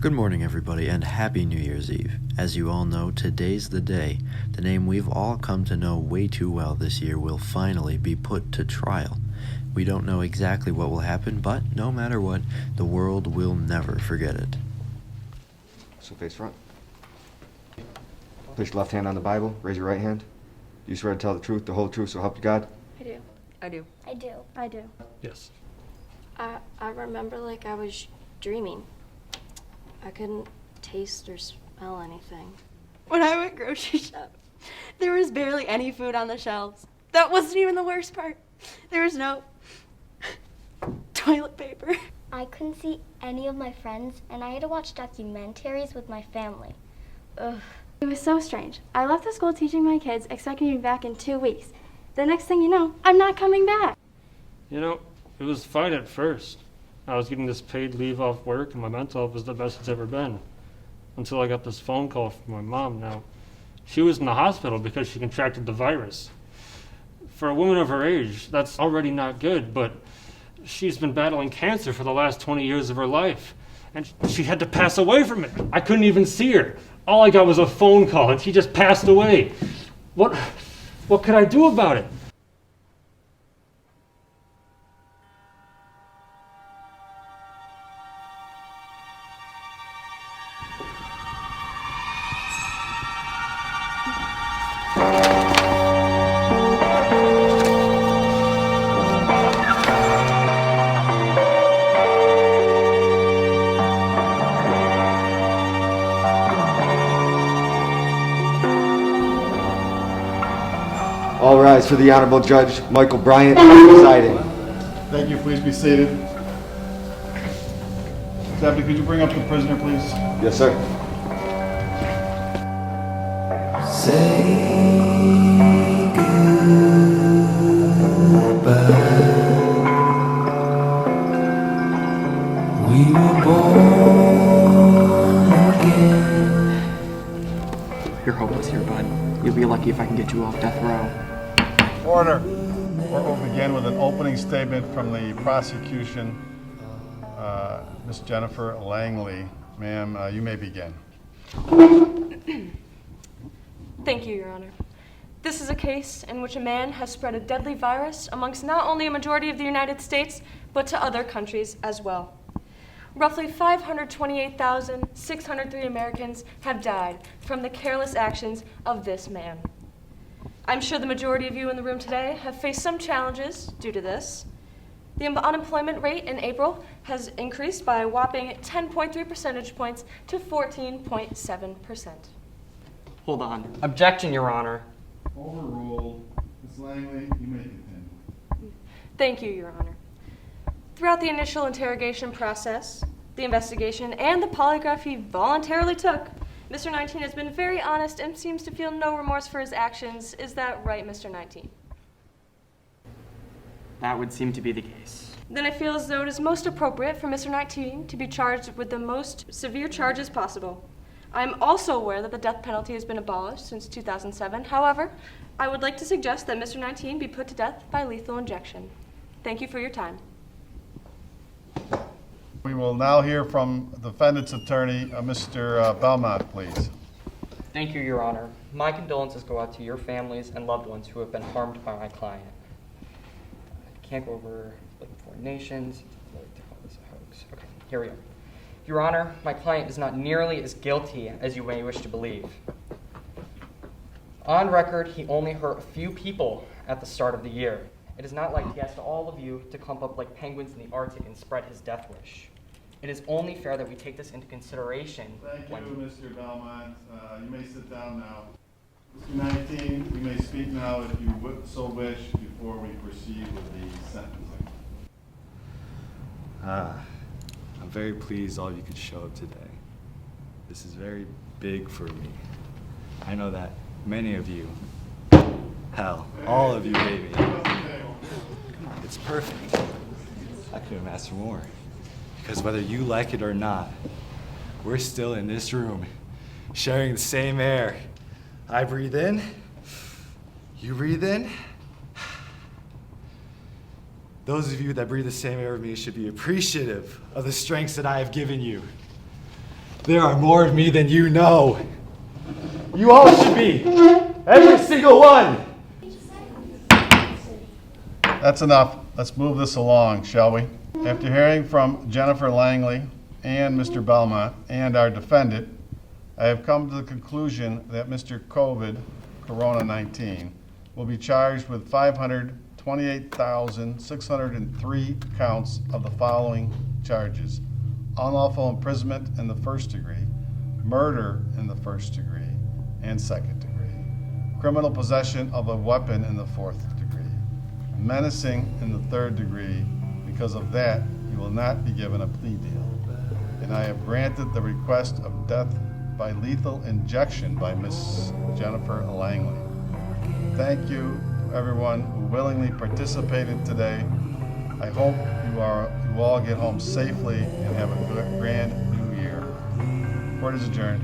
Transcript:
Good morning, everybody, and Happy New Year's Eve. As you all know, today's the day. The name we've all come to know way too well this year will finally be put to trial. We don't know exactly what will happen, but no matter what, the world will never forget it. So face front. Place your left hand on the Bible. Raise your right hand. Do you swear to tell the truth, the whole truth, so help you God? I do. I do. I do. I do. Yes. I remember like I was dreaming. I couldn't taste or smell anything. When I went grocery shop, there was barely any food on the shelves. That wasn't even the worst part. There was no toilet paper. I couldn't see any of my friends, and I had to watch documentaries with my family. Ugh. It was so strange. I left the school teaching my kids, expecting to be back in 2 weeks. The next thing you know, I'm not coming back. You know, it was fine at first. I was getting this paid leave off work, and my mental health was the best it's ever been. Until I got this phone call from my mom. Now, she was in the hospital because she contracted the virus. For a woman of her age, that's already not good, but she's been battling cancer for the last 20 years of her life. And she had to pass away from it. I couldn't even see her. All I got was a phone call, and she just passed away. What could I do about it? All rise for the Honorable Judge Michael Bryant presiding. Thank you. Please be seated. Deputy, could you bring up the prisoner, please? Yes, sir. Say goodbye. We were born again. You're hopeless here, bud. You'll be lucky if I can get you off death row. Order. Court will begin with an opening statement from the prosecution. Miss Jennifer Langley. Ma'am, you may begin. Thank you, Your Honor. This is a case in which a man has spread a deadly virus amongst not only a majority of the United States, but to other countries as well. Roughly 528,603 Americans have died from the careless actions of this man. I'm sure the majority of you in the room today have faced some challenges due to this. The unemployment rate in April has increased by a whopping 10.3 percentage points to 14.7%. Hold on. Objection, Your Honor. Overruled. Ms. Langley, you may continue. Thank you, Your Honor. Throughout the initial interrogation process, the investigation, and the polygraph he voluntarily took, Mr. 19 has been very honest and seems to feel no remorse for his actions. Is that right, Mr. 19? That would seem to be the case. Then I feel as though it is most appropriate for Mr. 19 to be charged with the most severe charges possible. I am also aware that the death penalty has been abolished since 2007. However, I would like to suggest that Mr. 19 be put to death by lethal injection. Thank you for your time. We will now hear from the defendant's attorney, Mr. Belmont, please. Thank you, Your Honor. My condolences go out to your families and loved ones who have been harmed by my client. I can't go over foreign nations. Okay, here we are. Your Honor, my client is not nearly as guilty as you may wish to believe. On record, he only hurt a few people at the start of the year. It is not like he asked all of you to clump up like penguins in the Arctic and spread his death wish. It is only fair that we take this into consideration. Thank you, Mr. Belmont. You may sit down now. Mr. 19, you may speak now if you so wish before we proceed with the sentencing. I'm very pleased all of you could show up today. This is very big for me. I know that many of you, hell, all of you hate me. It's perfect. I couldn't ask for more. Because whether you like it or not, we're still in this room, sharing the same air. I breathe in, you breathe in. Those of you that breathe the same air with me should be appreciative of the strengths that I have given you. There are more of me than you know. You all should be. Every single one. That's enough. Let's move this along, shall we? After hearing from Jennifer Langley and Mr. Belmont and our defendant, I have come to the conclusion that Mr. Corona-19, will be charged with 528,603 counts of the following charges: unlawful imprisonment in the first degree, murder in the first degree and second degree, criminal possession of a weapon in the fourth degree, menacing in the third degree. Because of that, you will not be given a plea deal. And I have granted the request of death by lethal injection by Miss Jennifer Langley. Thank you to everyone who willingly participated today. I hope you all get home safely and have a grand new year. Court is adjourned.